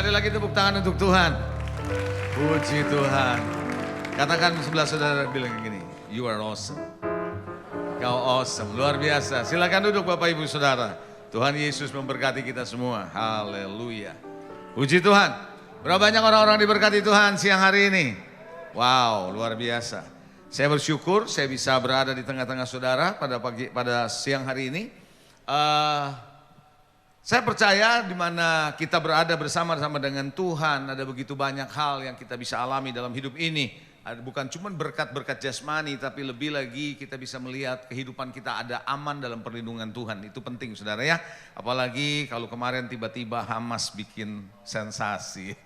Sekali lagi tepuk tangan untuk Tuhan. Puji Tuhan. Katakan sebelah saudara bilang gini, you are awesome. Kau awesome, luar biasa. Silakan duduk Bapak Ibu Saudara. Tuhan Yesus memberkati kita semua. Haleluya. Puji Tuhan. Berapa banyak orang-orang diberkati Tuhan siang hari ini? Wow, luar biasa. Saya bersyukur saya bisa berada di tengah-tengah saudara pada siang hari ini. Saya percaya di mana kita berada bersama-sama dengan Tuhan, ada begitu banyak hal yang kita bisa alami dalam hidup ini. Bukan cuma berkat-berkat jasmani, tapi lebih lagi kita bisa melihat kehidupan kita ada aman dalam perlindungan Tuhan. Itu penting saudara ya. Apalagi kalau kemarin tiba-tiba Hamas bikin sensasi.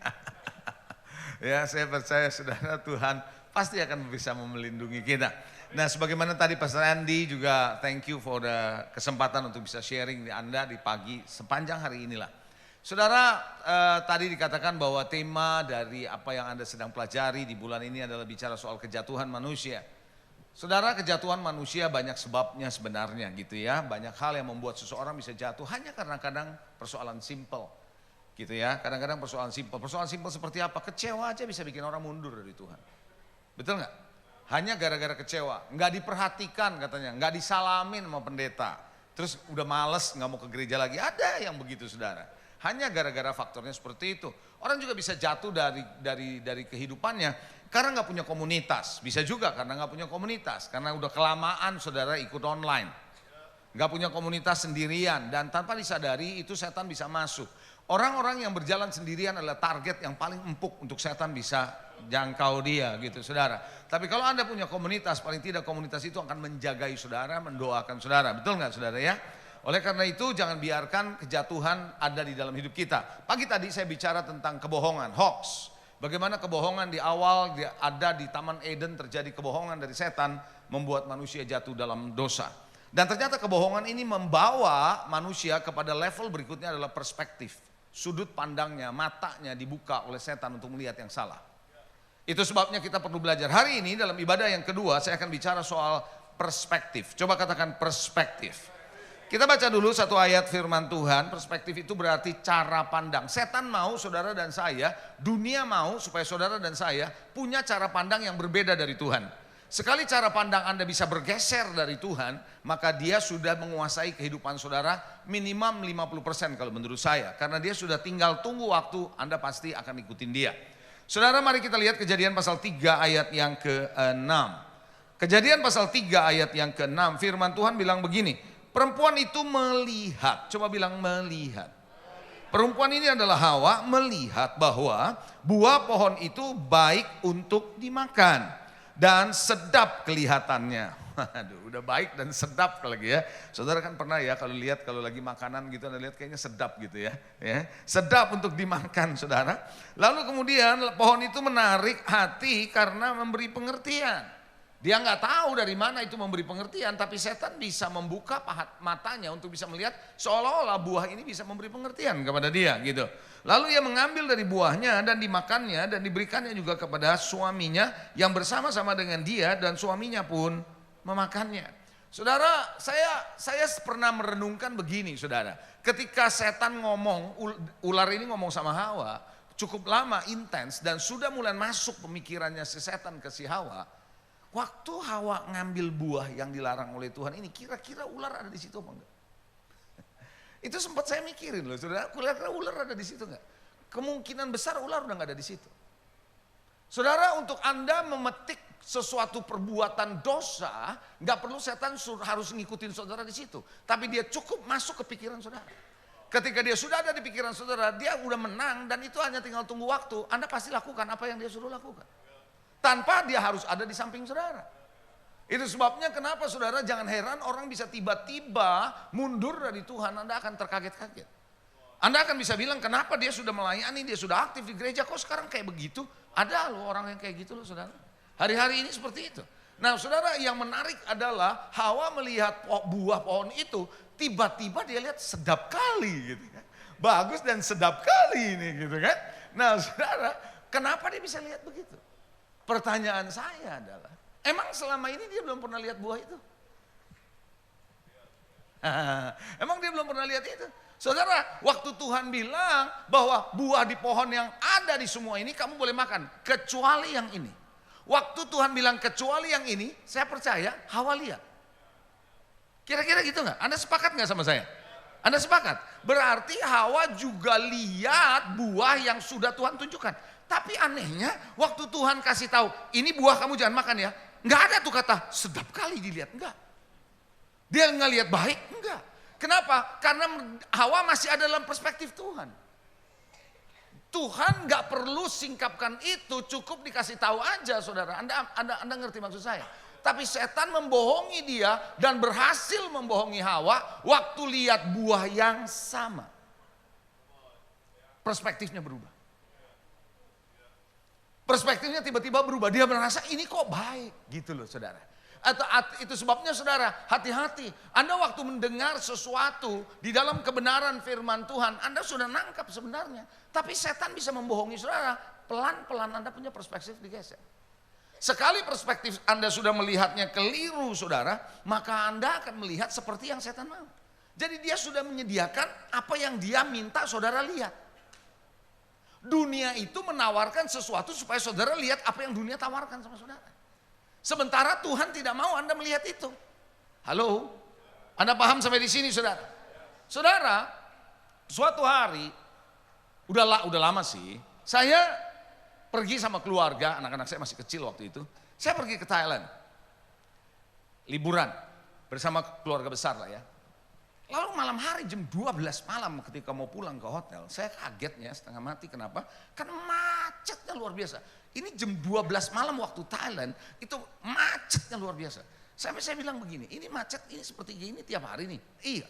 Ya, saya percaya saudara, Tuhan pasti akan bisa melindungi kita. Nah, sebagaimana tadi Pastor Andy juga thank you for the kesempatan untuk bisa sharing di Anda di pagi sepanjang hari inilah. Saudara, tadi dikatakan bahwa tema dari apa yang Anda sedang pelajari di bulan ini adalah bicara soal kejatuhan manusia. Saudara, kejatuhan manusia banyak sebabnya sebenarnya gitu ya. Banyak hal yang membuat seseorang bisa jatuh hanya karena kadang persoalan simple. Gitu ya, kadang-kadang persoalan simple. Persoalan simple seperti apa? Kecewa aja bisa bikin orang mundur dari Tuhan. Betul nggak? Hanya gara-gara kecewa, nggak diperhatikan katanya, nggak disalamin sama pendeta. Terus udah males nggak mau ke gereja lagi, ada yang begitu saudara. Hanya gara-gara faktornya seperti itu. Orang juga bisa jatuh dari kehidupannya karena nggak punya komunitas. Bisa juga karena nggak punya komunitas, karena udah kelamaan saudara ikut online. Nggak punya komunitas sendirian dan tanpa disadari itu setan bisa masuk. Orang-orang yang berjalan sendirian adalah target yang paling empuk untuk setan bisa jangkau dia gitu saudara. Tapi kalau Anda punya komunitas, paling tidak komunitas itu akan menjagai saudara, mendoakan saudara. Betul nggak saudara ya? Oleh karena itu jangan biarkan kejatuhan ada di dalam hidup kita. Pagi tadi saya bicara tentang kebohongan, hoax. Bagaimana kebohongan di awal ada di Taman Eden, terjadi kebohongan dari setan membuat manusia jatuh dalam dosa. Dan ternyata kebohongan ini membawa manusia kepada level berikutnya adalah perspektif. Sudut pandangnya, matanya dibuka oleh setan untuk melihat yang salah. Itu sebabnya kita perlu belajar. Hari ini dalam ibadah yang kedua saya akan bicara soal perspektif. Coba katakan perspektif. Kita baca dulu satu ayat firman Tuhan. Perspektif itu berarti cara pandang. Setan mau saudara dan saya, dunia mau supaya saudara dan saya punya cara pandang yang berbeda dari Tuhan. Sekali cara pandang Anda bisa bergeser dari Tuhan, maka dia sudah menguasai kehidupan saudara minimum 50% kalau menurut saya. Karena dia sudah tinggal tunggu waktu, Anda pasti akan ikutin dia. Saudara, mari kita lihat Kejadian pasal 3 ayat yang ke-6. Kejadian pasal 3 ayat yang ke-6, firman Tuhan bilang begini, perempuan itu melihat, coba bilang melihat. Perempuan ini adalah Hawa melihat bahwa buah pohon itu baik untuk dimakan dan sedap kelihatannya. Aduh, udah baik dan sedap lagi ya. Saudara kan pernah ya kalau lihat kalau lagi makanan gitu Anda lihat kayaknya sedap gitu ya. Sedap untuk dimakan saudara. Lalu kemudian pohon itu menarik hati karena memberi pengertian. Dia nggak tahu dari mana itu memberi pengertian, tapi setan bisa membuka matanya untuk bisa melihat seolah-olah buah ini bisa memberi pengertian kepada dia gitu. Lalu ia mengambil dari buahnya dan dimakannya dan diberikannya juga kepada suaminya yang bersama-sama dengan dia dan suaminya pun memakannya. Saudara, saya pernah merenungkan begini saudara. Ketika setan ngomong, ular ini ngomong sama Hawa, cukup lama, intens dan sudah mulai masuk pemikirannya si setan ke si Hawa. Waktu Hawa ngambil buah yang dilarang oleh Tuhan ini, kira-kira ular ada di situ apa enggak? Itu sempat saya mikirin loh, saudara, kira-kira ular ada di situ enggak? Kemungkinan besar ular udah enggak ada di situ. Saudara, untuk Anda memetik sesuatu perbuatan dosa, enggak perlu setan harus ngikutin saudara di situ, tapi dia cukup masuk ke pikiran saudara. Ketika dia sudah ada di pikiran saudara, dia udah menang dan itu hanya tinggal tunggu waktu. Anda pasti lakukan apa yang dia suruh lakukan. Tanpa dia harus ada di samping saudara. Itu sebabnya kenapa saudara jangan heran orang bisa tiba-tiba mundur dari Tuhan. Anda akan terkaget-kaget. Anda akan bisa bilang kenapa dia sudah melayani, dia sudah aktif di gereja, kok sekarang kayak begitu? Ada loh orang yang kayak gitu loh saudara. Hari-hari ini seperti itu. Nah saudara, yang menarik adalah Hawa melihat buah pohon itu, tiba-tiba dia lihat sedap kali gitu kan. Bagus dan sedap kali ini gitu kan. Nah saudara, kenapa dia bisa lihat begitu? Pertanyaan saya adalah, emang selama ini dia belum pernah lihat buah itu? Emang dia belum pernah lihat itu? Saudara, waktu Tuhan bilang bahwa buah di pohon yang ada di semua ini kamu boleh makan, kecuali yang ini. Waktu Tuhan bilang kecuali yang ini, saya percaya Hawa lihat. Kira-kira gitu nggak? Anda sepakat nggak sama saya? Anda sepakat? Berarti Hawa juga lihat buah yang sudah Tuhan tunjukkan. Tapi anehnya, waktu Tuhan kasih tahu, ini buah kamu jangan makan ya. Nggak ada tuh kata, sedap kali dilihat. Enggak. Dia nggak lihat baik? Enggak. Kenapa? Karena Hawa masih ada dalam perspektif Tuhan. Tuhan nggak perlu singkapkan itu, cukup dikasih tahu aja, saudara. Anda ngerti maksud saya? Tapi setan membohongi dia dan berhasil membohongi Hawa waktu lihat buah yang sama. Perspektifnya berubah. Perspektifnya tiba-tiba berubah. Dia merasa ini kok baik, gitu loh, saudara. Atau itu sebabnya saudara, hati-hati. Anda waktu mendengar sesuatu di dalam kebenaran firman Tuhan, Anda sudah nangkap sebenarnya. Tapi setan bisa membohongi saudara. Pelan-pelan Anda punya perspektif digeser. Sekali perspektif Anda sudah melihatnya keliru saudara, maka Anda akan melihat seperti yang setan mau. Jadi dia sudah menyediakan apa yang dia minta saudara lihat. Dunia itu menawarkan sesuatu supaya saudara lihat apa yang dunia tawarkan sama saudara. Sementara Tuhan tidak mau Anda melihat itu. Halo? Anda paham sampai di sini saudara? Saudara, suatu hari, udah lama sih, saya pergi sama keluarga, anak-anak saya masih kecil waktu itu. Saya pergi ke Thailand, liburan bersama keluarga besar lah ya. Lalu malam hari jam 12 malam ketika mau pulang ke hotel, saya kagetnya setengah mati. Kenapa? Karena macetnya luar biasa. Ini jam 12 malam waktu Thailand, itu macetnya luar biasa. Sampai saya bilang begini, ini macet ini seperti gini tiap hari nih. Iya.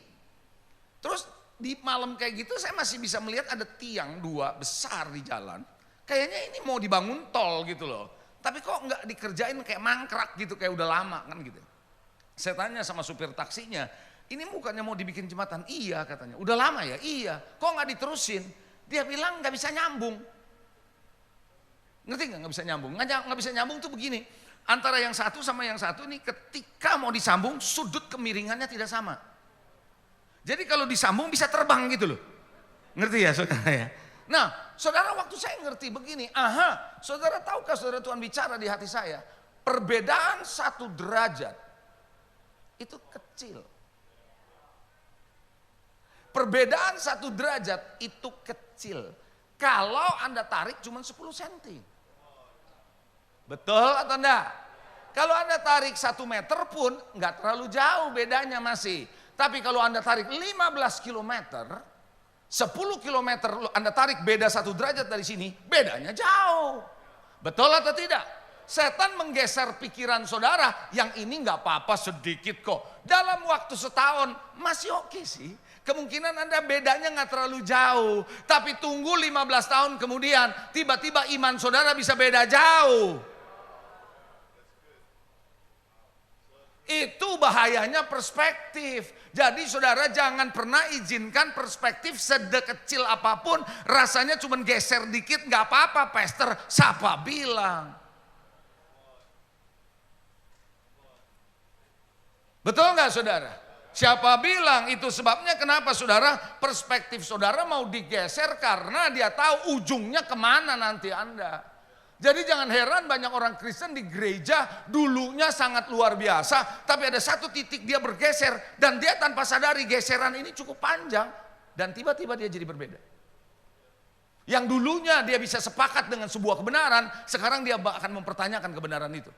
Terus di malam kayak gitu saya masih bisa melihat ada tiang dua besar di jalan. Kayaknya ini mau dibangun tol gitu loh. Tapi kok nggak dikerjain kayak mangkrak gitu, kayak udah lama kan gitu. Saya tanya sama supir taksinya, ini bukannya mau dibikin jembatan? Iya katanya. Udah lama ya? Iya. Kok nggak diterusin? Dia bilang nggak bisa nyambung. Ngerti nggak bisa nyambung? Nggak bisa nyambung tuh begini. Antara yang satu sama yang satu ini ketika mau disambung sudut kemiringannya tidak sama. Jadi kalau disambung bisa terbang gitu loh. Ngerti ya saudara ya? Nah saudara waktu saya ngerti begini. Saudara tahukah saudara Tuhan bicara di hati saya. Perbedaan 1 derajat itu kecil. Perbedaan 1 derajat itu kecil. Kalau Anda tarik cuma 10 cm. Betul atau enggak? Kalau Anda tarik 1 meter pun enggak terlalu jauh bedanya masih. Tapi kalau Anda tarik 15 kilometer, 10 kilometer Anda tarik beda 1 derajat dari sini, bedanya jauh. Betul atau tidak? Setan menggeser pikiran saudara, yang ini enggak apa-apa sedikit kok. Dalam waktu setahun masih oke sih. Kemungkinan Anda bedanya nggak terlalu jauh. Tapi tunggu 15 tahun kemudian, tiba-tiba iman saudara bisa beda jauh. Itu bahayanya perspektif. Jadi saudara jangan pernah izinkan perspektif sedekecil apapun. Rasanya cuma geser dikit nggak apa-apa. Pastor, siapa bilang? Betul nggak saudara? Siapa bilang? Itu sebabnya kenapa saudara perspektif saudara mau digeser karena dia tahu ujungnya kemana nanti Anda. Jadi jangan heran banyak orang Kristen di gereja dulunya sangat luar biasa. Tapi ada satu titik dia bergeser dan dia tanpa sadari geseran ini cukup panjang. Dan tiba-tiba dia jadi berbeda. Yang dulunya dia bisa sepakat dengan sebuah kebenaran, sekarang dia akan mempertanyakan kebenaran itu.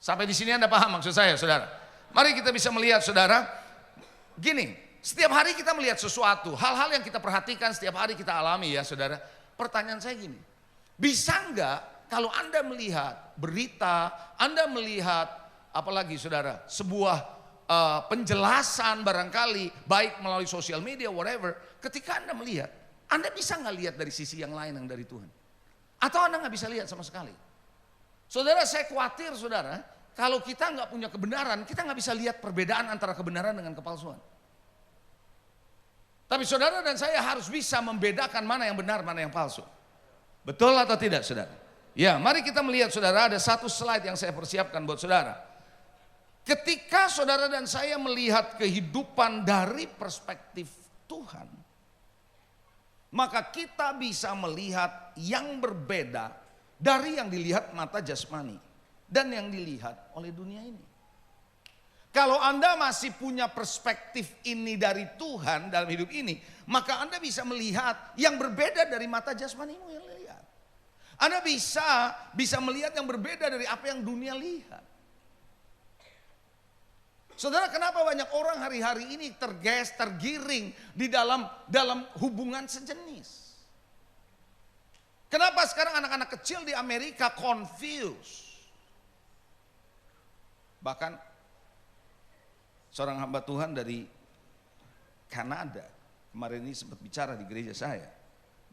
Sampai di sini Anda paham maksud saya saudara? Mari kita bisa melihat saudara, gini, setiap hari kita melihat sesuatu, hal-hal yang kita perhatikan setiap hari kita alami ya saudara. Pertanyaan saya gini, bisa enggak kalau Anda melihat berita, Anda melihat apalagi saudara, sebuah penjelasan barangkali, baik melalui sosial media, whatever, ketika Anda melihat, Anda bisa enggak lihat dari sisi yang lain yang dari Tuhan? Atau Anda enggak bisa lihat sama sekali? Saudara, saya khawatir saudara, kalau kita nggak punya kebenaran, kita nggak bisa lihat perbedaan antara kebenaran dengan kepalsuan. Tapi saudara dan saya harus bisa membedakan mana yang benar, mana yang palsu. Betul atau tidak saudara? Ya, mari kita melihat saudara, ada satu slide yang saya persiapkan buat saudara. Ketika saudara dan saya melihat kehidupan dari perspektif Tuhan, maka kita bisa melihat yang berbeda dari yang dilihat mata jasmani dan yang dilihat oleh dunia ini. Kalau Anda masih punya perspektif ini dari Tuhan dalam hidup ini, maka Anda bisa melihat yang berbeda dari mata jasmanimu yang lihat. Anda bisa melihat yang berbeda dari apa yang dunia lihat. Saudara, kenapa banyak orang hari-hari ini tergiring di dalam hubungan sejenis? Kenapa sekarang anak-anak kecil di Amerika confused? Bahkan seorang hamba Tuhan dari Kanada kemarin ini sempat bicara di gereja saya.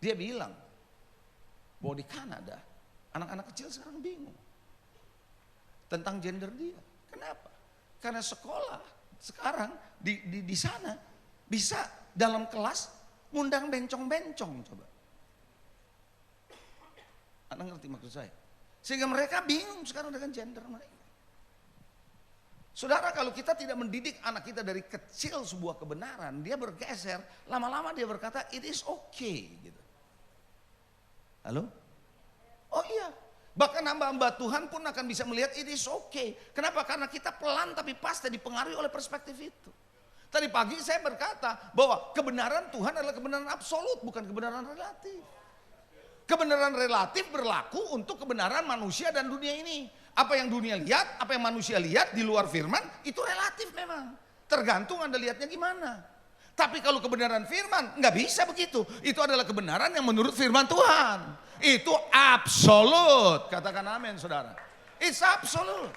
Dia bilang bahwa di Kanada anak-anak kecil sekarang bingung tentang gender dia. Kenapa? Karena sekolah sekarang di sana bisa dalam kelas ngundang bencong-bencong, coba. Anda ngerti maksud saya? Sehingga mereka bingung sekarang dengan gender mereka. Saudara, kalau kita tidak mendidik anak kita dari kecil sebuah kebenaran, dia bergeser, lama-lama dia berkata it is okay gitu. Halo? Oh iya. Bahkan hamba-hamba Tuhan pun akan bisa melihat it is okay. Kenapa? Karena kita pelan tapi pasti dipengaruhi oleh perspektif itu. Tadi pagi saya berkata bahwa kebenaran Tuhan adalah kebenaran absolut, bukan kebenaran relatif. Kebenaran relatif berlaku untuk kebenaran manusia dan dunia ini. Apa yang dunia lihat, apa yang manusia lihat di luar firman, itu relatif memang. Tergantung Anda lihatnya gimana. Tapi kalau kebenaran firman, nggak bisa begitu. Itu adalah kebenaran yang menurut firman Tuhan. Itu absolut. Katakan amin, saudara. It's absolute.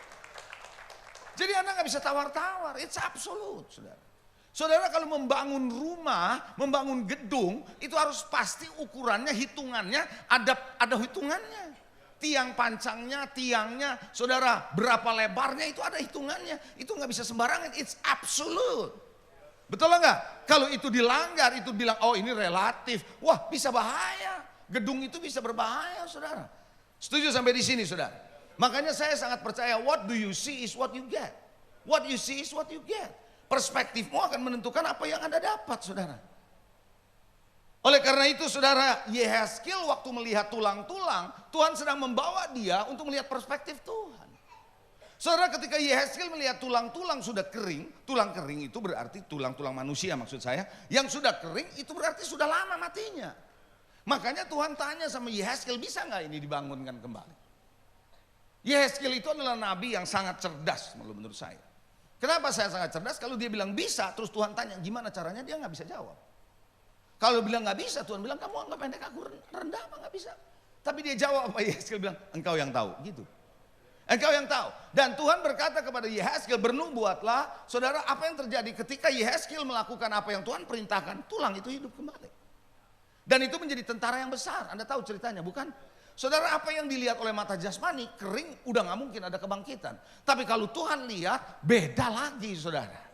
Jadi Anda nggak bisa tawar-tawar. It's absolute, saudara. Saudara, kalau membangun rumah, membangun gedung, itu harus pasti ukurannya, hitungannya, ada hitungannya. Tiang pancangnya, tiangnya, saudara, berapa lebarnya itu ada hitungannya. Itu nggak bisa sembarangan. It's absolute. Betul nggak? Kalau itu dilanggar, itu bilang, oh ini relatif. Wah, bisa bahaya. Gedung itu bisa berbahaya, saudara. Setuju sampai di sini, saudara? Makanya saya sangat percaya, what do you see is what you get. What you see is what you get. Perspektifmu akan menentukan apa yang Anda dapat, saudara. Oleh karena itu, saudara, Yehezkiel waktu melihat tulang-tulang, Tuhan sedang membawa dia untuk melihat perspektif Tuhan. Saudara, ketika Yehezkiel melihat tulang-tulang sudah kering, tulang kering itu berarti tulang-tulang manusia maksud saya, yang sudah kering itu berarti sudah lama matinya. Makanya Tuhan tanya sama Yehezkiel, bisa nggak ini dibangunkan kembali? Yehezkiel itu adalah nabi yang sangat cerdas menurut saya. Kenapa saya sangat cerdas? Kalau dia bilang bisa, terus Tuhan tanya gimana caranya, dia nggak bisa jawab. Kalau bilang nggak bisa, Tuhan bilang kamu anggap pendek aku rendah apa nggak bisa. Tapi dia jawab apa Yehezkiel bilang, engkau yang tahu, gitu. Engkau yang tahu. Dan Tuhan berkata kepada Yehezkiel, bernubuatlah, saudara, apa yang terjadi ketika Yehezkiel melakukan apa yang Tuhan perintahkan, tulang itu hidup kembali. Dan itu menjadi tentara yang besar. Anda tahu ceritanya, bukan? Saudara, apa yang dilihat oleh mata jasmani, kering, udah nggak mungkin ada kebangkitan. Tapi kalau Tuhan lihat, beda lagi, saudara.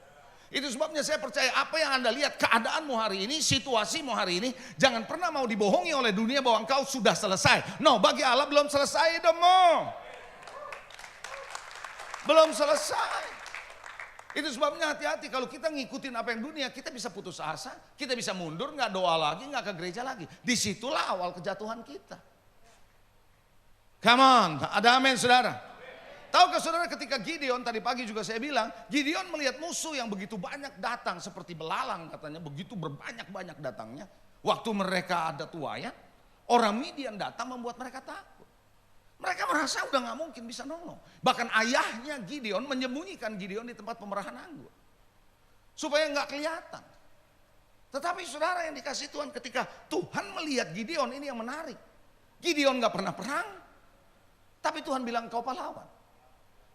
Itu sebabnya saya percaya apa yang Anda lihat, keadaanmu hari ini, situasimu hari ini, jangan pernah mau dibohongi oleh dunia bahwa engkau sudah selesai. No, bagi Allah belum selesai, demo. Belum selesai. Itu sebabnya hati-hati kalau kita ngikutin apa yang dunia, kita bisa putus asa, kita bisa mundur, nggak doa lagi, nggak ke gereja lagi. Disitulah awal kejatuhan kita. Come on, ada amin, saudara. Tahukah saudara, ketika Gideon, tadi pagi juga saya bilang, Gideon melihat musuh yang begitu banyak datang seperti belalang katanya, begitu berbanyak-banyak datangnya. Waktu mereka ada tuayan, orang Midian datang membuat mereka takut. Mereka merasa udah gak mungkin bisa nolong. Bahkan ayahnya Gideon menyembunyikan Gideon di tempat pemerahan anggur. Supaya gak kelihatan. Tetapi saudara yang dikasih Tuhan, ketika Tuhan melihat Gideon, ini yang menarik. Gideon gak pernah perang, tapi Tuhan bilang kau pahlawan.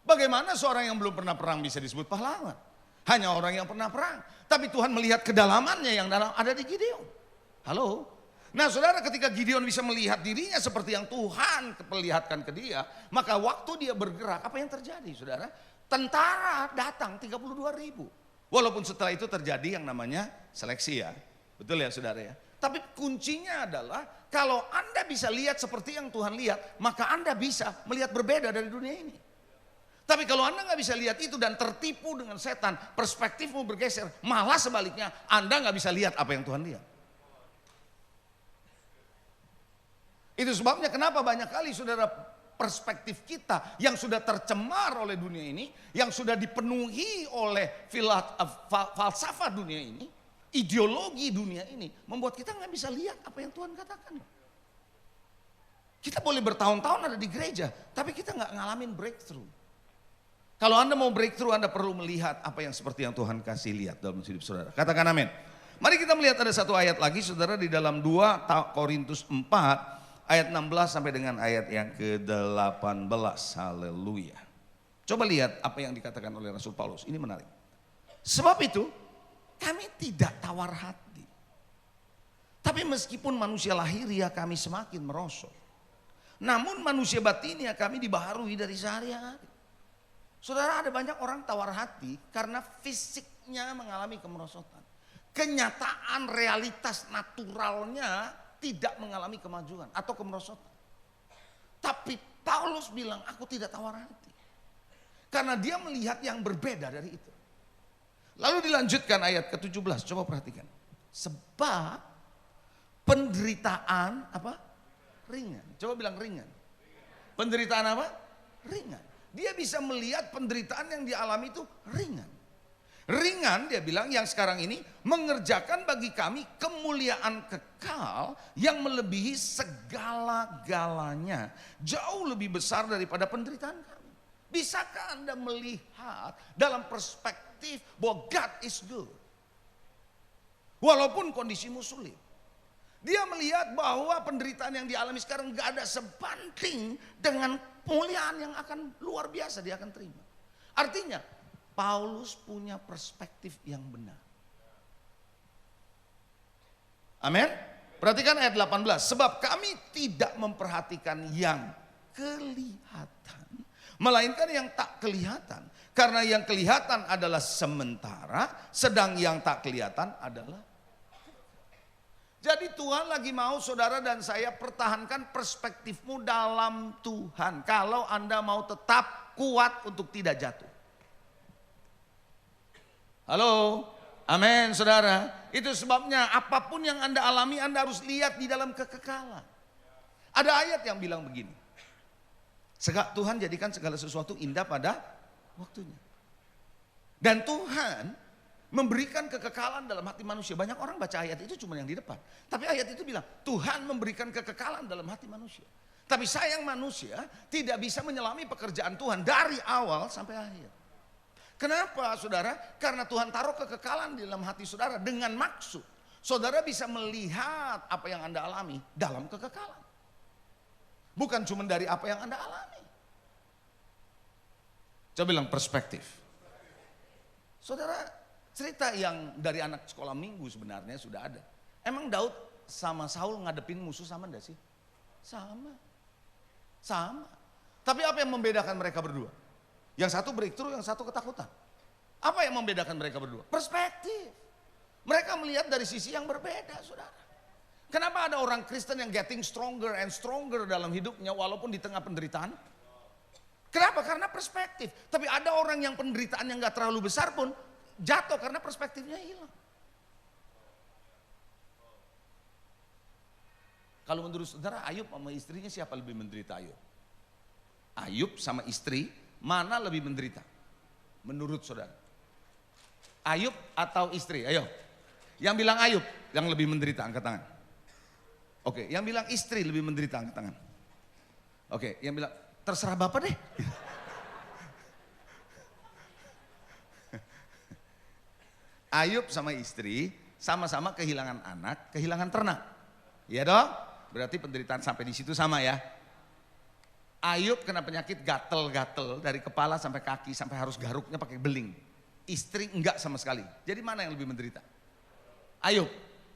Bagaimana seorang yang belum pernah perang bisa disebut pahlawan? Hanya orang yang pernah perang. Tapi Tuhan melihat kedalamannya yang dalam ada di Gideon. Halo? Nah saudara, ketika Gideon bisa melihat dirinya seperti yang Tuhan perlihatkan ke dia, maka waktu dia bergerak, apa yang terjadi saudara? Tentara datang 32.000. Walaupun setelah itu terjadi yang namanya seleksi ya. Betul ya saudara ya? Tapi kuncinya adalah kalau Anda bisa lihat seperti yang Tuhan lihat, maka Anda bisa melihat berbeda dari dunia ini. Tapi kalau Anda nggak bisa lihat itu dan tertipu dengan setan, perspektifmu bergeser, malah sebaliknya Anda nggak bisa lihat apa yang Tuhan lihat. Itu sebabnya kenapa banyak kali saudara perspektif kita yang sudah tercemar oleh dunia ini, yang sudah dipenuhi oleh falsafah dunia ini, ideologi dunia ini, membuat kita nggak bisa lihat apa yang Tuhan katakan. Kita boleh bertahun-tahun ada di gereja, tapi kita nggak ngalamin breakthrough. Kalau Anda mau breakthrough, Anda perlu melihat apa yang seperti yang Tuhan kasih lihat dalam hidup saudara. Katakan amin. Mari kita melihat ada satu ayat lagi saudara di dalam 2 Korintus 4 ayat 16 sampai dengan ayat yang ke-18. Haleluya. Coba lihat apa yang dikatakan oleh Rasul Paulus. Ini menarik. Sebab itu kami tidak tawar hati. Tapi meskipun manusia lahiriah kami semakin merosot. Namun manusia batiniah kami dibaharui dari sehari-hari. Saudara, ada banyak orang tawar hati karena fisiknya mengalami kemerosotan. Kenyataan realitas naturalnya tidak mengalami kemajuan atau kemerosotan. Tapi Paulus bilang, aku tidak tawar hati. Karena dia melihat yang berbeda dari itu. Lalu dilanjutkan ayat ke-17, coba perhatikan. Sebab penderitaan apa? Ringan. Coba bilang ringan. Penderitaan apa? Ringan. Dia bisa melihat penderitaan yang dialami itu ringan. Ringan dia bilang yang sekarang ini mengerjakan bagi kami kemuliaan kekal yang melebihi segala-galanya. Jauh lebih besar daripada penderitaan kami. Bisakah Anda melihat dalam perspektif bahwa God is good? Walaupun kondisimu sulit. Dia melihat bahwa penderitaan yang dialami sekarang gak ada sebanding dengan kemuliaan yang akan luar biasa dia akan terima. Artinya Paulus punya perspektif yang benar. Amin. Perhatikan ayat 18. Sebab kami tidak memperhatikan yang kelihatan, melainkan yang tak kelihatan. Karena yang kelihatan adalah sementara, sedang yang tak kelihatan adalah. Jadi Tuhan lagi mau saudara dan saya pertahankan perspektifmu dalam Tuhan. Kalau Anda mau tetap kuat untuk tidak jatuh. Halo, amin saudara. Itu sebabnya apapun yang Anda alami Anda harus lihat di dalam kekekalan. Ada ayat yang bilang begini. Tuhan jadikan segala sesuatu indah pada waktunya. Dan Tuhan memberikan kekekalan dalam hati manusia. Banyak orang baca ayat itu cuma yang di depan. Tapi ayat itu bilang Tuhan memberikan kekekalan dalam hati manusia. Tapi sayang manusia tidak bisa menyelami pekerjaan Tuhan dari awal sampai akhir. Kenapa saudara? Karena Tuhan taruh kekekalan di dalam hati saudara dengan maksud. Saudara bisa melihat apa yang Anda alami dalam kekekalan. Bukan cuma dari apa yang Anda alami. Coba bilang perspektif. Saudara, cerita yang dari anak sekolah minggu sebenarnya sudah ada. Emang Daud sama Saul ngadepin musuh sama enggak sih? Sama. Sama. Tapi apa yang membedakan mereka berdua? Yang satu breakthrough, yang satu ketakutan. Apa yang membedakan mereka berdua? Perspektif. Mereka melihat dari sisi yang berbeda, saudara. Kenapa ada orang Kristen yang getting stronger and stronger dalam hidupnya walaupun di tengah penderitaan? Kenapa? Karena perspektif. Tapi ada orang yang penderitaan yang gak terlalu besar pun jatuh karena perspektifnya hilang. Kalau menurut saudara Ayub sama istrinya siapa lebih menderita Ayub? Ayub sama istri mana lebih menderita? Menurut saudara. Ayub atau istri? Ayo. Yang bilang Ayub yang lebih menderita angkat tangan. Oke, yang bilang istri lebih menderita angkat tangan. Oke, yang bilang terserah Bapak deh. Ayub sama istri sama-sama kehilangan anak, kehilangan ternak. Iya dong? Berarti penderitaan sampai di situ sama ya. Ayub kena penyakit gatel-gatel dari kepala sampai kaki sampai harus garuknya pakai beling. Istri enggak sama sekali. Jadi mana yang lebih menderita? Ayub.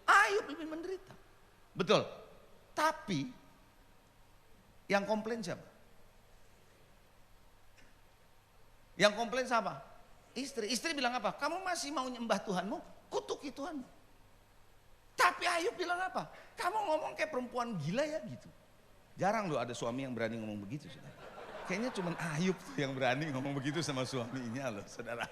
Ayub lebih menderita. Betul. Tapi yang komplain siapa? Yang komplain siapa? Istri. Istri bilang apa? Kamu masih mau nyembah Tuhanmu? Kutuki Tuhanmu. Tapi Ayub bilang apa? Kamu ngomong kayak perempuan gila ya gitu. Jarang loh ada suami yang berani ngomong begitu. Saudara. Kayaknya cuma Ayub tuh yang berani ngomong begitu sama suaminya loh, saudara.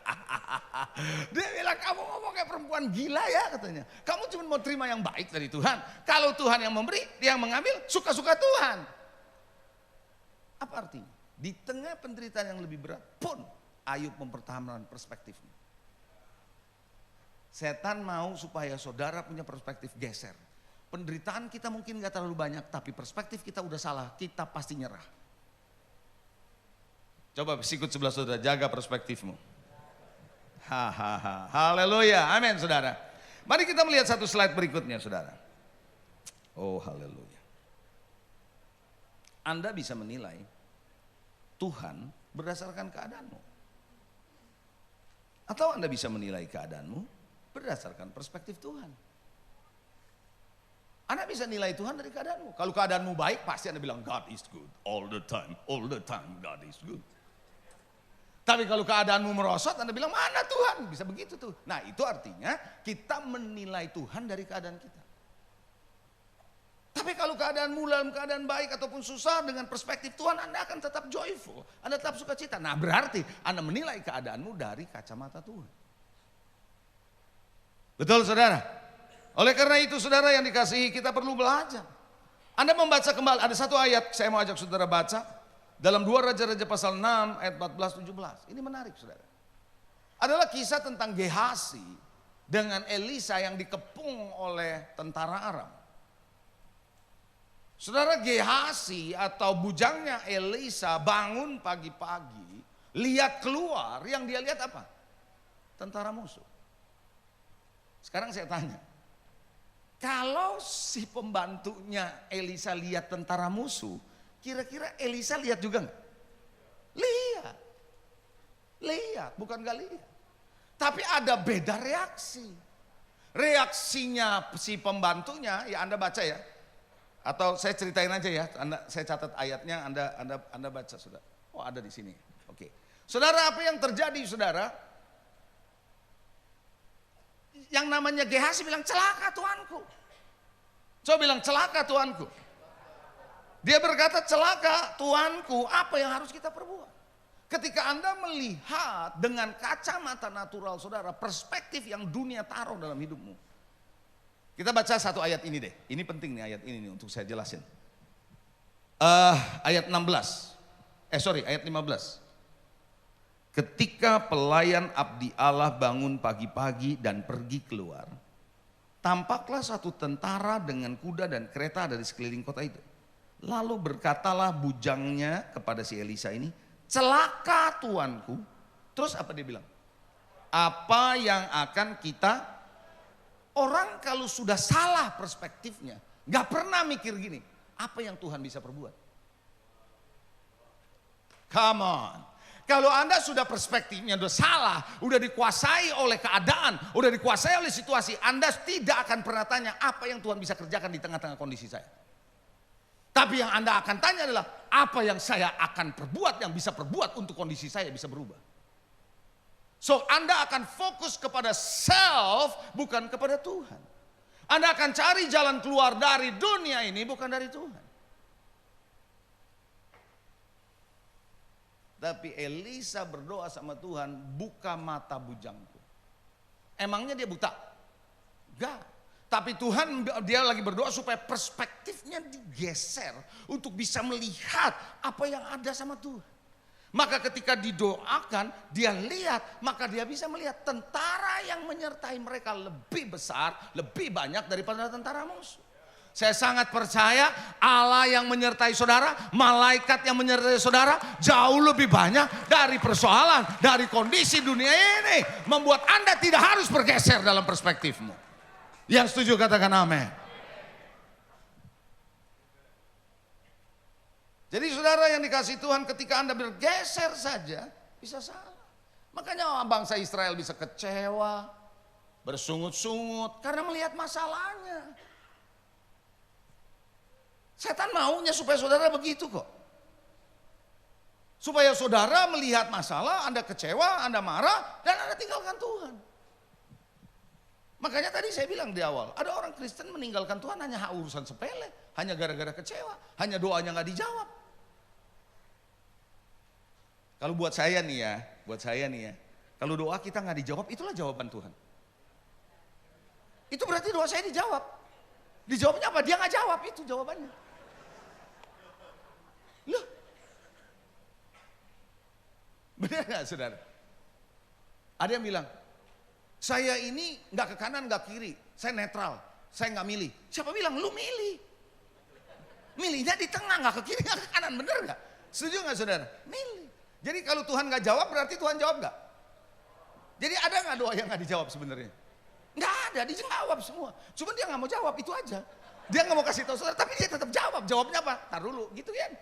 Dia bilang, kamu ngomong kayak perempuan gila ya katanya. Kamu cuma mau terima yang baik dari Tuhan. Kalau Tuhan yang memberi, dia yang mengambil, suka-suka Tuhan. Apa artinya? Di tengah penderitaan yang lebih berat pun Ayub mempertahankan perspektifnya. Setan mau supaya saudara punya perspektif geser. Penderitaan kita mungkin gak terlalu banyak, tapi perspektif kita udah salah, kita pasti nyerah. Coba sikut sebelah saudara, jaga perspektifmu. Hahaha, haleluya, amin saudara. Mari kita melihat satu slide berikutnya saudara. Oh haleluya. Anda bisa menilai Tuhan berdasarkan keadaanmu. Atau Anda bisa menilai keadaanmu berdasarkan perspektif Tuhan. Anda bisa nilai Tuhan dari keadaanmu. Kalau keadaanmu baik, pasti Anda bilang God is good all the time God is good. Tapi kalau keadaanmu merosot, Anda bilang mana Tuhan? Bisa begitu tuh. Nah itu artinya kita menilai Tuhan dari keadaan kita. Tapi kalau keadaanmu dalam keadaan baik ataupun susah, dengan perspektif Tuhan Anda akan tetap joyful. Anda tetap sukacita. Nah berarti Anda menilai keadaanmu dari kacamata Tuhan. Betul saudara? Oleh karena itu saudara yang dikasihi, kita perlu belajar. Anda membaca kembali, ada satu ayat saya mau ajak saudara baca. Dalam 2 Raja-Raja pasal 6 ayat 14-17. Ini menarik saudara. Adalah kisah tentang Gehasi dengan Elisa yang dikepung oleh tentara Aram. Saudara, Gehasi atau bujangnya Elisa bangun pagi-pagi, lihat keluar, yang dia lihat apa? Tentara musuh. Sekarang saya tanya, kalau si pembantunya Elisa lihat tentara musuh, kira-kira Elisa lihat juga nggak? Lihat, bukan gak lihat. Tapi ada beda reaksi. Reaksinya si pembantunya, ya Anda baca ya. Atau saya ceritain aja ya, saya catat ayatnya, Anda baca saudara. Oh ada di sini. Oke. Saudara, apa yang terjadi saudara? Yang namanya Gehasi bilang, celaka tuanku. Coba bilang, celaka tuanku. Dia berkata, celaka tuanku, apa yang harus kita perbuat? Ketika Anda melihat dengan kacamata natural saudara, perspektif yang dunia taruh dalam hidupmu. Kita baca satu ayat ini deh, ini penting nih ayat ini nih untuk saya jelasin. Ayat 15. Ketika pelayan abdi Allah bangun pagi-pagi dan pergi keluar, tampaklah satu tentara dengan kuda dan kereta dari sekeliling kota itu. Lalu berkatalah bujangnya kepada si Elisa ini, celaka tuanku. Terus apa dia bilang? Apa yang akan kita, orang kalau sudah salah perspektifnya, gak pernah mikir gini, apa yang Tuhan bisa perbuat? Come on. Kalau Anda sudah perspektifnya udah salah, udah dikuasai oleh keadaan, udah dikuasai oleh situasi, Anda tidak akan pernah tanya apa yang Tuhan bisa kerjakan di tengah-tengah kondisi saya. Tapi yang Anda akan tanya adalah apa yang saya akan perbuat, yang bisa perbuat untuk kondisi saya bisa berubah. So Anda akan fokus kepada self, bukan kepada Tuhan. Anda akan cari jalan keluar dari dunia ini, bukan dari Tuhan. Tapi Elisa berdoa sama Tuhan, buka mata bujangku. Emangnya dia buta? Enggak. Tapi Tuhan, dia lagi berdoa supaya perspektifnya digeser untuk bisa melihat apa yang ada sama Tuhan. Maka ketika didoakan, dia lihat, maka dia bisa melihat tentara yang menyertai mereka lebih besar, lebih banyak daripada tentara musuh. Saya sangat percaya Allah yang menyertai saudara, malaikat yang menyertai saudara jauh lebih banyak dari persoalan, dari kondisi dunia ini. Membuat Anda tidak harus bergeser dalam perspektifmu. Yang setuju katakan amin. Jadi saudara yang dikasih Tuhan, ketika Anda bergeser saja bisa salah. Makanya bangsa Israel bisa kecewa, bersungut-sungut karena melihat masalahnya. Setan maunya supaya saudara begitu kok. Supaya saudara melihat masalah, Anda kecewa, Anda marah, dan Anda tinggalkan Tuhan. Makanya tadi saya bilang di awal, ada orang Kristen meninggalkan Tuhan hanya urusan sepele, hanya gara-gara kecewa, hanya doanya gak dijawab. Kalau buat saya nih ya, kalau doa kita nggak dijawab, itulah jawaban Tuhan. Itu berarti doa saya dijawab. Dijawabnya apa? Dia nggak jawab, itu jawabannya. Loh, benar nggak saudara? Ada yang bilang, saya ini nggak ke kanan nggak kiri, saya netral, saya nggak milih. Siapa bilang? Lu milih. Milihnya di tengah, nggak ke kiri nggak ke kanan, bener nggak? Setuju nggak saudara? Milih. Jadi kalau Tuhan nggak jawab, berarti Tuhan jawab nggak? Jadi ada nggak doa yang nggak dijawab sebenarnya? Nggak ada, dijawab semua. Cuma dia nggak mau jawab, itu aja. Dia nggak mau kasih tahu saudara, tapi dia tetap jawab. Jawabnya apa? Tar dulu, gitu kan?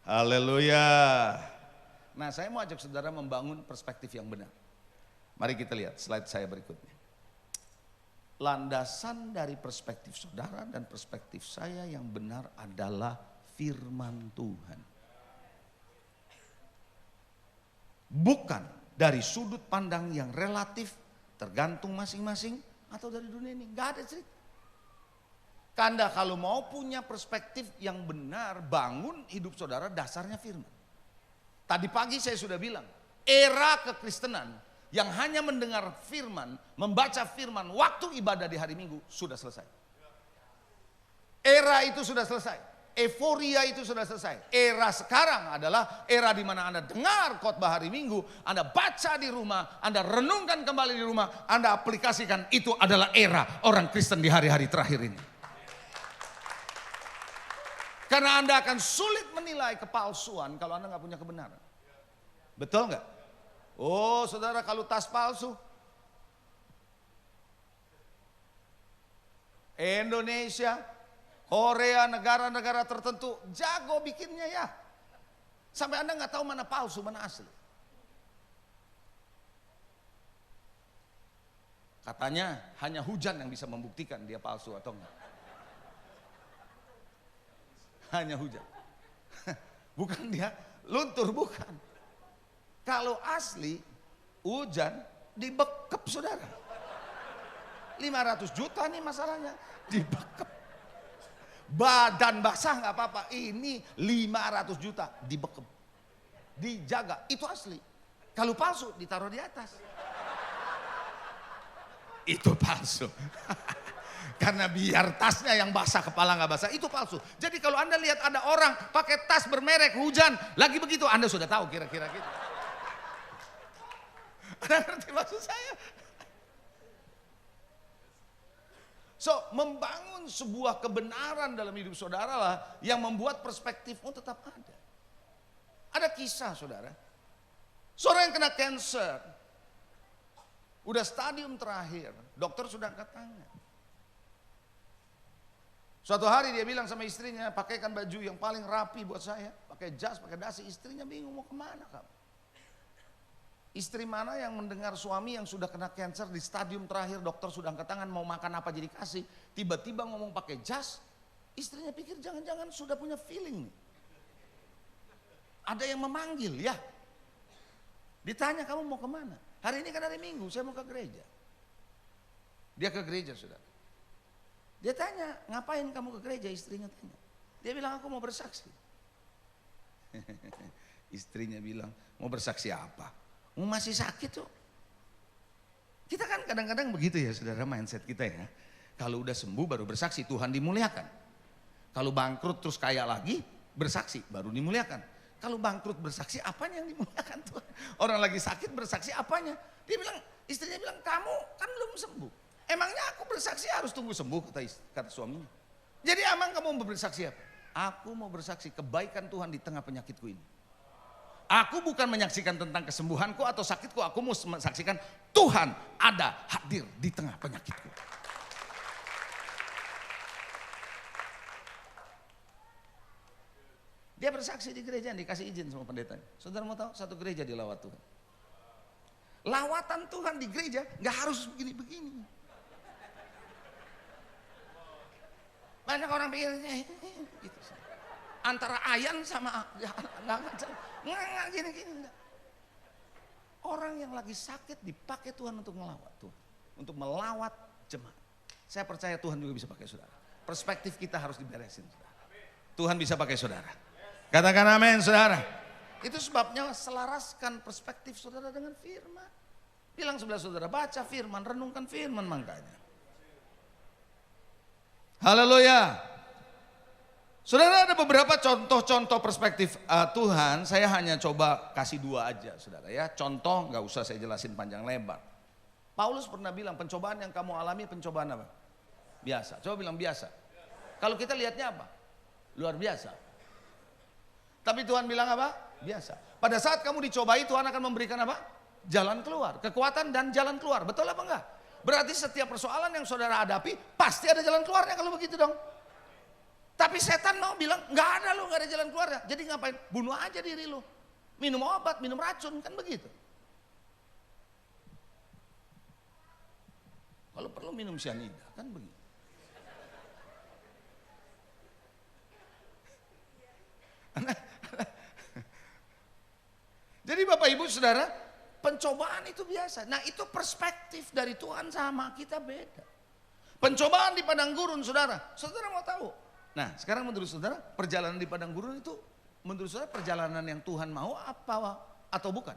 Haleluya. Nah, saya mau ajak saudara membangun perspektif yang benar. Mari kita lihat slide saya berikutnya. Landasan dari perspektif saudara dan perspektif saya yang benar adalah firman Tuhan. Bukan dari sudut pandang yang relatif tergantung masing-masing atau dari dunia ini. Gak ada cerita. Anda kalau mau punya perspektif yang benar, bangun hidup saudara dasarnya firman. Tadi pagi saya sudah bilang, era kekristenan yang hanya mendengar firman, membaca firman waktu ibadah di hari Minggu sudah selesai. Era itu sudah selesai. Euforia itu sudah selesai. Era sekarang adalah era di mana Anda dengar khotbah hari Minggu, Anda baca di rumah, Anda renungkan kembali di rumah, Anda aplikasikan. Itu adalah era orang Kristen di hari-hari terakhir ini. Karena Anda akan sulit menilai kepalsuan kalau Anda nggak punya kebenaran. Betul nggak? Oh saudara, kalau tas palsu, Indonesia, Korea, negara-negara tertentu jago bikinnya ya. Sampai Anda nggak tahu mana palsu, mana asli. Katanya hanya hujan yang bisa membuktikan dia palsu atau enggak. Hanya hujan. Bukan dia luntur, bukan. Kalau asli hujan dibekep saudara. 500 juta nih masalahnya, dibekep. Badan basah nggak apa-apa, ini 500 juta dibekep. Dijaga, itu asli. Kalau palsu ditaruh di atas. Itu palsu. Karena biar tasnya yang basah, kepala nggak basah, itu palsu. Jadi kalau Anda lihat ada orang pakai tas bermerek hujan, lagi begitu Anda sudah tahu kira-kira gitu. Anda ngerti maksud saya? So, membangun sebuah kebenaran dalam hidup saudara lah yang membuat perspektifmu tetap ada. Ada kisah saudara. Seorang yang kena cancer, udah stadium terakhir, dokter sudah angkat tangan. Suatu hari dia bilang sama istrinya, pakaikan baju yang paling rapi buat saya, pakai jas, pakai dasi. Istrinya bingung, mau kemana kamu? Istri mana yang mendengar suami yang sudah kena cancer di stadium terakhir, dokter sudah angkat tangan, mau makan apa jadi kasih, tiba-tiba ngomong pakai jas. Istrinya pikir jangan-jangan sudah punya feeling nih. Ada yang memanggil ya. Ditanya, kamu mau kemana? Hari ini kan hari Minggu, saya mau ke gereja. Dia ke gereja sudah. Dia tanya, ngapain kamu ke gereja? Istrinya tanya. Dia bilang, aku mau bersaksi. Istrinya bilang, mau bersaksi apa? Masih sakit tuh. Kita kan kadang-kadang begitu ya saudara, mindset kita ya. Kalau udah sembuh baru bersaksi, Tuhan dimuliakan. Kalau bangkrut terus kaya lagi, bersaksi, baru dimuliakan. Kalau bangkrut bersaksi, apanya yang dimuliakan Tuhan? Orang lagi sakit bersaksi apanya? Dia bilang, istrinya bilang, kamu kan belum sembuh. Emangnya aku bersaksi harus tunggu sembuh, kata suaminya. Jadi emang kamu mau bersaksi apa? Aku mau bersaksi kebaikan Tuhan di tengah penyakitku ini. Aku bukan menyaksikan tentang kesembuhanku atau sakitku, aku mau menyaksikan Tuhan ada hadir di tengah penyakitku. Dia bersaksi di gereja, dikasih izin sama pendetanya. Saudara mau tahu, satu gereja dilawat Tuhan. Lawatan Tuhan di gereja nggak harus begini-begini. Banyak orang pikir gitu. Antara ayan sama nggak gini-gini. Orang yang lagi sakit dipakai Tuhan untuk melawat Tuhan, untuk melawat jemaat. Saya percaya Tuhan juga bisa pakai saudara. Perspektif kita harus diberesin saudara. Tuhan bisa pakai saudara. Katakan amin saudara. Itu sebabnya selaraskan perspektif saudara dengan firman. Bilang sebelah saudara, baca firman, renungkan firman makanya. Haleluya. Saudara, ada beberapa contoh-contoh perspektif Tuhan. Saya hanya coba kasih 2 aja saudara ya. Contoh, gak usah saya jelasin panjang lebar. Paulus pernah bilang, pencobaan yang kamu alami pencobaan apa? Biasa. Coba bilang biasa. Kalau kita lihatnya apa? Luar biasa. Tapi Tuhan bilang apa? Biasa. Pada saat kamu dicobai, Tuhan akan memberikan apa? Jalan keluar. Kekuatan dan jalan keluar. Betul apa enggak? Berarti setiap persoalan yang saudara hadapi, pasti ada jalan keluarnya kalau begitu dong. Tapi setan mau bilang, enggak ada lo, enggak ada jalan keluarnya. Jadi ngapain? Bunuh aja diri lo. Minum obat, minum racun, kan begitu. Kalau perlu minum cyanida, kan begitu. Jadi Bapak Ibu Saudara, pencobaan itu biasa. Nah itu perspektif dari Tuhan sama kita beda. Pencobaan di padang gurun saudara, saudara mau tahu? Nah sekarang menurut saudara, perjalanan di padang gurun itu menurut saudara perjalanan yang Tuhan mau apa atau bukan?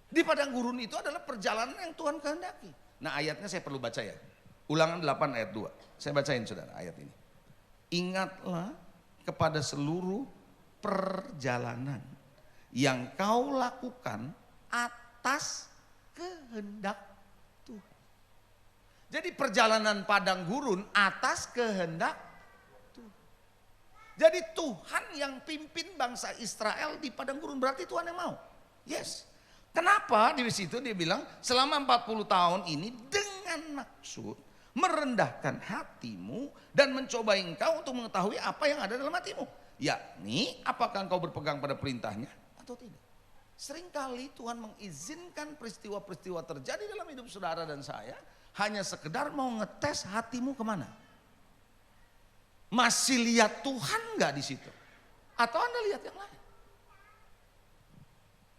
Di padang gurun itu adalah perjalanan yang Tuhan kehendaki. Nah ayatnya saya perlu baca ya. Ulangan 8 ayat 2. Saya bacain saudara ayat ini. Ingatlah kepada seluruh perjalanan yang kau lakukan atas kehendak Tuhan. Jadi perjalanan padang gurun atas kehendak Tuhan. Jadi Tuhan yang pimpin bangsa Israel di padang gurun, berarti Tuhan yang mau. Yes. Kenapa di situ dia bilang selama 40 tahun ini dengan maksud merendahkan hatimu dan mencoba engkau untuk mengetahui apa yang ada dalam hatimu. Yakni apakah engkau berpegang pada perintahnya atau tidak. Seringkali Tuhan mengizinkan peristiwa-peristiwa terjadi dalam hidup saudara dan saya hanya sekedar mau ngetes hatimu kemana. Masih lihat Tuhan nggak di situ? Atau Anda lihat yang lain?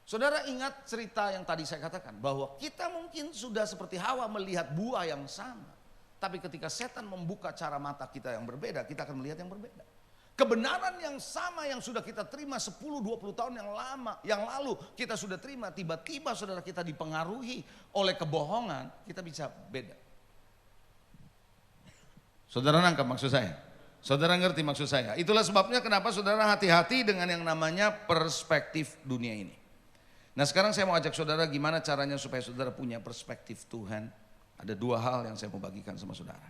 Saudara ingat cerita yang tadi saya katakan bahwa kita mungkin sudah seperti Hawa melihat buah yang sama. Tapi ketika setan membuka cara mata kita yang berbeda, kita akan melihat yang berbeda. Kebenaran yang sama yang sudah kita terima 10-20 tahun yang lalu kita sudah terima, tiba-tiba saudara kita dipengaruhi oleh kebohongan, kita bisa beda. Saudara nangkap maksud saya? Saudara ngerti maksud saya? Itulah sebabnya kenapa saudara hati-hati dengan yang namanya perspektif dunia ini. Nah sekarang saya mau ajak saudara gimana caranya supaya saudara punya perspektif Tuhan. Ada 2 hal yang saya mau bagikan sama saudara.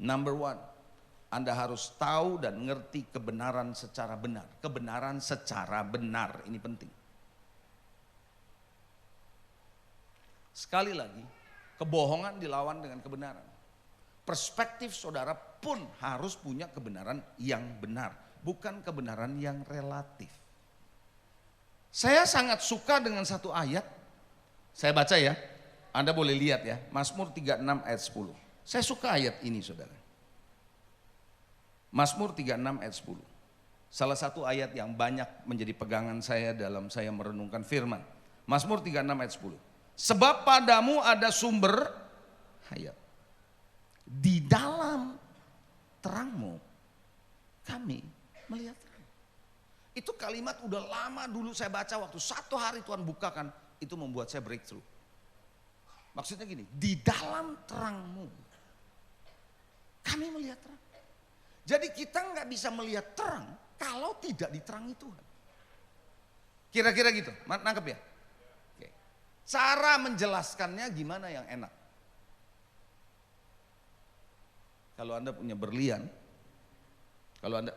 Number 1, Anda harus tahu dan ngerti kebenaran secara benar. Kebenaran secara benar, ini penting. Sekali lagi, kebohongan dilawan dengan kebenaran. Perspektif saudara pun harus punya kebenaran yang benar, bukan kebenaran yang relatif. Saya sangat suka dengan satu ayat, saya baca ya, Anda boleh lihat ya, Mazmur 36 ayat 10. Saya suka ayat ini saudara. Mazmur 36 ayat 10. Salah satu ayat yang banyak menjadi pegangan saya dalam saya merenungkan firman. Mazmur 36 ayat 10. Sebab padamu ada sumber hayat. Di dalam terangmu kami melihat terang. Itu kalimat udah lama dulu saya baca, waktu 1 hari Tuhan bukakan, itu membuat saya breakthrough. Maksudnya gini, di dalam terangmu kami melihat terang. Jadi kita nggak bisa melihat terang kalau tidak diterangi Tuhan. Kira-kira gitu, nangkep ya? Oke. Cara menjelaskannya gimana yang enak? Kalau Anda punya berlian, kalau Anda,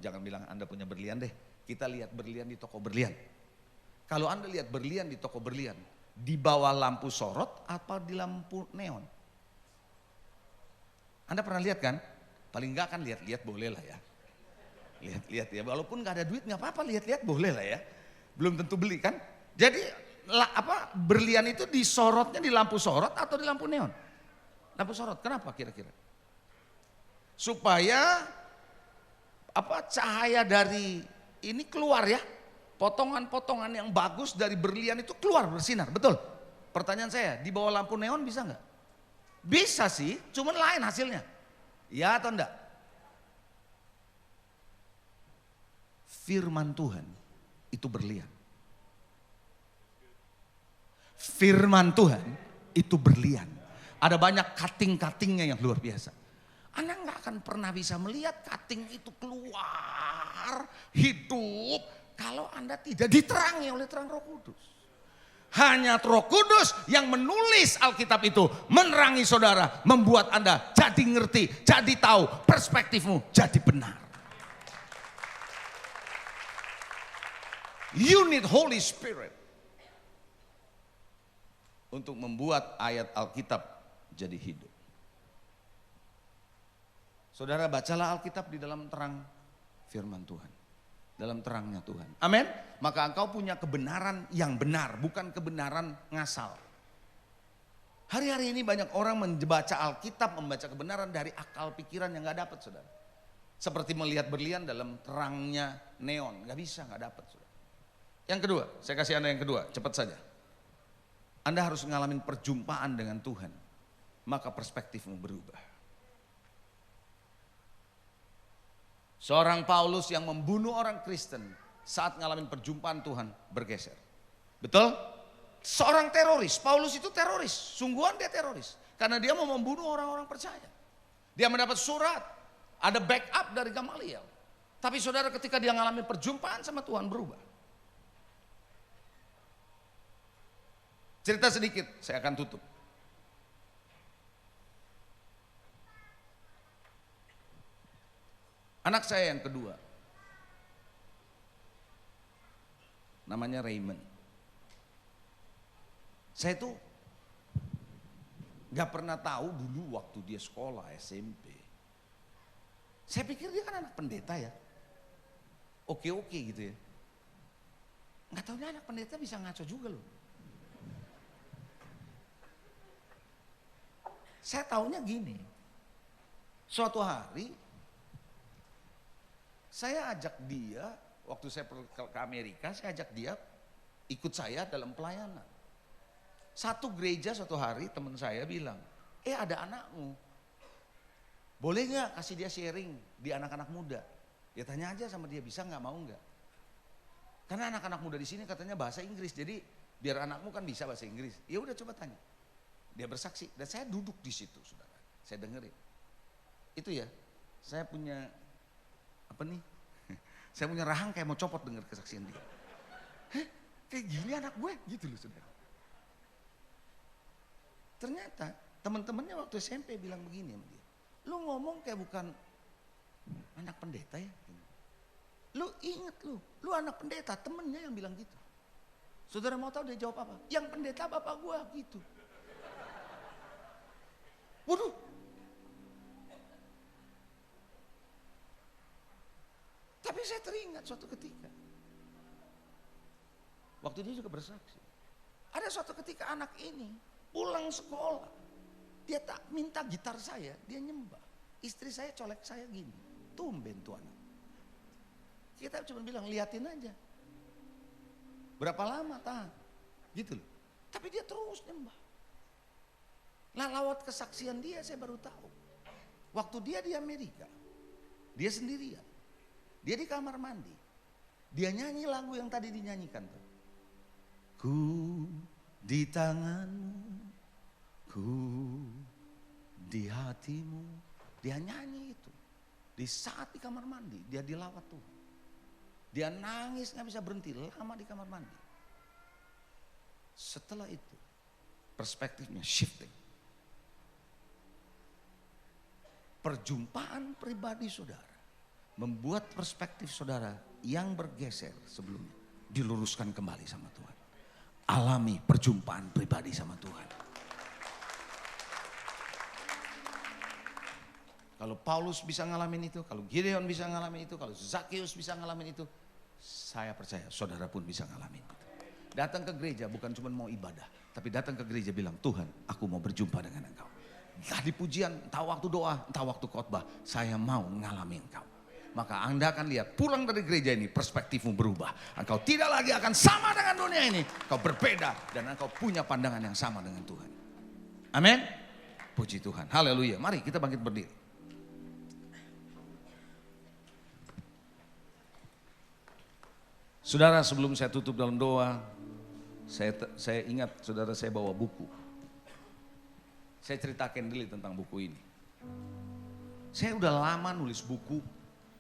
jangan bilang Anda punya berlian deh, kita lihat berlian di toko berlian. Kalau Anda lihat berlian di toko berlian, di bawah lampu sorot apa di lampu neon? Anda pernah lihat kan? Paling enggak kan lihat-lihat boleh lah ya. Lihat-lihat ya, walaupun nggak ada duit nggak apa-apa, lihat-lihat boleh lah ya. Belum tentu beli kan? Jadi berlian itu disorotnya di lampu sorot atau di lampu neon? Lampu sorot. Kenapa kira-kira? Supaya cahaya dari ini keluar ya. Potongan-potongan yang bagus dari berlian itu keluar bersinar, betul? Pertanyaan saya, di bawah lampu neon bisa nggak? Bisa sih, cuman lain hasilnya. Ya atau enggak? firman Tuhan itu berlian. Firman Tuhan itu berlian. Ada banyak cutting-cuttingnya yang luar biasa. Anda nggak akan pernah bisa melihat cutting itu keluar hidup kalau Anda tidak diterangi oleh terang Roh Kudus. Hanya Roh Kudus yang menulis Alkitab itu menerangi saudara, membuat Anda jadi ngerti, jadi tahu, perspektifmu jadi benar. You need Holy Spirit untuk membuat ayat Alkitab jadi hidup. Saudara, bacalah Alkitab di dalam terang firman Tuhan. Dalam terangnya Tuhan. Amin. Maka engkau punya kebenaran yang benar, bukan kebenaran ngasal. Hari-hari ini banyak orang membaca Alkitab, membaca kebenaran dari akal pikiran yang gak dapat, saudara. Seperti melihat berlian dalam terangnya neon. Gak bisa, gak dapat, saudara. Yang kedua, saya kasih Anda yang kedua, cepat saja. Anda harus ngalamin perjumpaan dengan Tuhan. Maka perspektifmu berubah. Seorang Paulus yang membunuh orang Kristen saat ngalamin perjumpaan Tuhan bergeser. Betul? Seorang teroris, Paulus itu teroris, sungguhan dia teroris. Karena dia mau membunuh orang-orang percaya. Dia mendapat surat, ada backup dari Gamaliel. Tapi saudara, ketika dia ngalamin perjumpaan sama Tuhan berubah. Cerita sedikit, saya akan tutup. Anak saya yang kedua, namanya Raymond. Saya tuh gak pernah tahu dulu waktu dia sekolah SMP. Saya pikir dia kan anak pendeta ya, oke gitu ya. Gak taunya anak pendeta bisa ngaco juga loh. Saya taunya gini, suatu hari saya ajak dia, waktu saya ke Amerika, saya ajak dia ikut saya dalam pelayanan. Satu gereja suatu hari teman saya bilang, ada anakmu, boleh gak kasih dia sharing di anak-anak muda? Ya tanya aja sama dia, bisa gak, mau gak? Karena anak-anak muda di sini katanya bahasa Inggris, jadi biar anakmu kan bisa bahasa Inggris. Ya udah coba tanya. Dia bersaksi, dan saya duduk di situ, saudara. Saya dengerin. Itu ya, saya punya apa nih? Saya punya rahang kayak mau copot dengar kesaksian dia. Kayak gini anak gue, gitu loh saudara. Ternyata teman-temannya waktu SMP bilang begini sama dia. Lu ngomong kayak bukan anak pendeta ya. Lu inget lu anak pendeta, temennya yang bilang gitu. Saudara mau tahu dia jawab apa? Yang pendeta bapak gue, gitu. Waduh. Tapi saya teringat suatu ketika. Waktu dia juga bersaksi. Ada suatu ketika anak ini pulang sekolah. Dia tak minta gitar saya, dia nyembah. Istri saya colek saya gini. Tumben tuh anak. Kita cuma bilang liatin aja. Berapa lama tahan? Gitu loh. Tapi dia terus nyembah. Nah lewat kesaksian dia saya baru tahu. Waktu dia di Amerika, dia sendirian. Dia di kamar mandi. Dia nyanyi lagu yang tadi dinyanyikan tuh. Ku di tanganmu, ku di hatimu. Dia nyanyi itu. Di saat di kamar mandi, dia dilawat Tuhan. Dia nangis gak bisa berhenti, lama di kamar mandi. Setelah itu, perspektifnya shifting. Perjumpaan pribadi saudara membuat perspektif saudara yang bergeser sebelumnya diluruskan kembali sama Tuhan. Alami perjumpaan pribadi sama Tuhan. Kalau Paulus bisa ngalamin itu, kalau Gideon bisa ngalamin itu, kalau Zakheus bisa ngalamin itu, saya percaya saudara pun bisa ngalamin itu. Datang ke gereja bukan cuma mau ibadah, tapi datang ke gereja bilang, Tuhan aku mau berjumpa dengan Engkau. Entah di pujian, entah waktu doa, entah waktu khotbah, saya mau ngalamin Engkau. Maka Anda akan lihat pulang dari gereja ini perspektifmu berubah. Engkau tidak lagi akan sama dengan dunia ini. Engkau berbeda dan engkau punya pandangan yang sama dengan Tuhan. Amin. Puji Tuhan. Haleluya. Mari kita bangkit berdiri. Saudara, sebelum saya tutup dalam doa, saya ingat saudara saya bawa buku. Saya ceritakan dulu tentang buku ini. Saya udah lama nulis buku,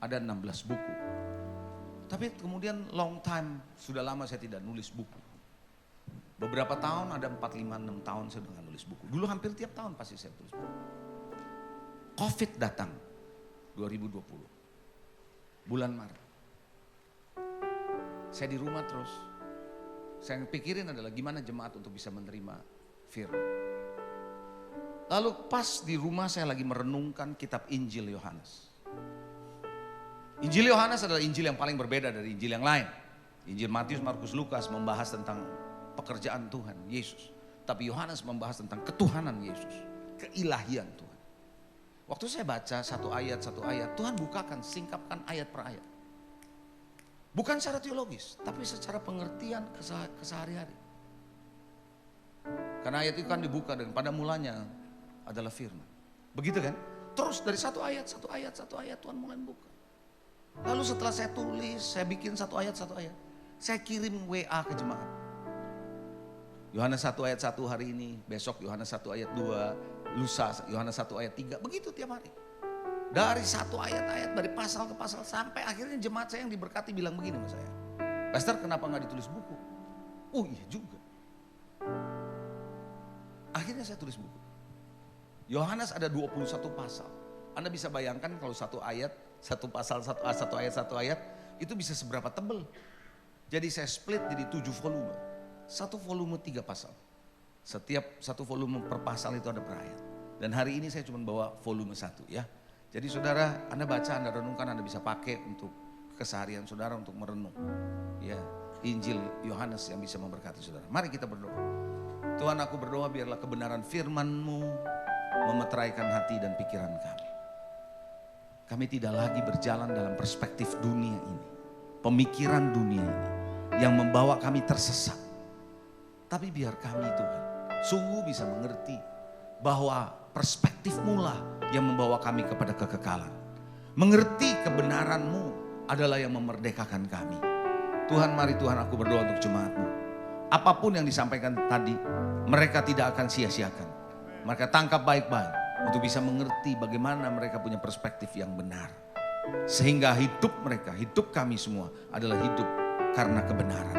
ada 16 buku. Tapi kemudian long time, sudah lama saya tidak nulis buku. Beberapa tahun, ada 4, 5, 6 tahun saya udah nulis buku. Dulu hampir tiap tahun pasti saya tulis buku. Covid datang, 2020, bulan Maret. Saya di rumah terus. Saya yang pikirin adalah gimana jemaat untuk bisa menerima firman. Lalu pas di rumah saya lagi merenungkan kitab Injil Yohanes. Injil Yohanes adalah Injil yang paling berbeda dari Injil yang lain. Injil Matius, Markus, Lukas membahas tentang pekerjaan Tuhan, Yesus. Tapi Yohanes membahas tentang ketuhanan Yesus, keilahian Tuhan. Waktu saya baca satu ayat, Tuhan bukakan, singkapkan ayat per ayat. Bukan secara teologis, tapi secara pengertian kesehari-hari. Karena ayat itu kan dibuka dan pada mulanya adalah firman. Begitu kan? Terus dari satu ayat Tuhan mulai buka. Lalu setelah saya tulis, saya bikin satu ayat, saya kirim WA ke jemaat. Yohanes 1 ayat 1 hari ini, besok Yohanes 1 ayat 2, lusa Yohanes 1 ayat 3, begitu tiap hari. Dari satu ayat-ayat, dari pasal ke pasal, sampai akhirnya jemaat saya yang diberkati bilang begini sama saya. Pastor, kenapa gak ditulis buku? Oh iya juga. Akhirnya saya tulis buku. Yohanes ada 21 pasal. Anda bisa bayangkan kalau satu ayat, satu pasal, satu ayat, itu bisa seberapa tebel. Jadi saya split jadi 7 volume. Satu volume 3 pasal. Setiap satu volume per pasal itu ada per ayat. Dan hari ini saya cuma bawa volume 1 ya. Jadi saudara, Anda baca, Anda renungkan, Anda bisa pakai untuk keseharian saudara untuk merenung. Ya, Injil Yohanes yang bisa memberkati saudara. Mari kita berdoa. Tuhan, aku berdoa biarlah kebenaran firman-Mu memeteraikan hati dan pikiran kami. Kami tidak lagi berjalan dalam perspektif dunia ini, pemikiran dunia ini yang membawa kami tersesat. Tapi biar kami Tuhan sungguh bisa mengerti bahwa perspektif-Mu lah yang membawa kami kepada kekekalan. Mengerti kebenaran-Mu adalah yang memerdekakan kami. Tuhan, mari Tuhan, aku berdoa untuk jemaat-Mu. Apapun yang disampaikan tadi, mereka tidak akan sia-siakan. Mereka tangkap baik-baik untuk bisa mengerti bagaimana mereka punya perspektif yang benar. Sehingga hidup mereka, hidup kami semua adalah hidup karena kebenaran.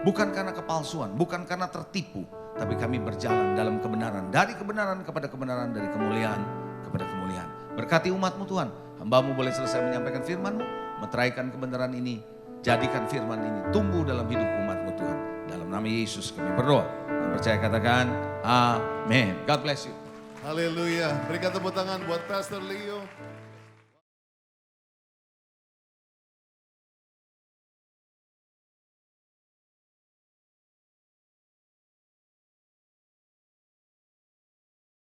Bukan karena kepalsuan, bukan karena tertipu. Tapi kami berjalan dalam kebenaran. Dari kebenaran kepada kebenaran, dari kemuliaan kepada kemuliaan. Berkati umat-Mu Tuhan. Hamba-Mu boleh selesai menyampaikan firman-Mu. Meteraikan kebenaran ini. Jadikan firman ini tumbuh dalam hidup umat-Mu Tuhan. Dalam nama Yesus kami berdoa. Yang percaya katakan amin. God bless you. Haleluya. Berikan tepuk tangan buat Pastor Leo.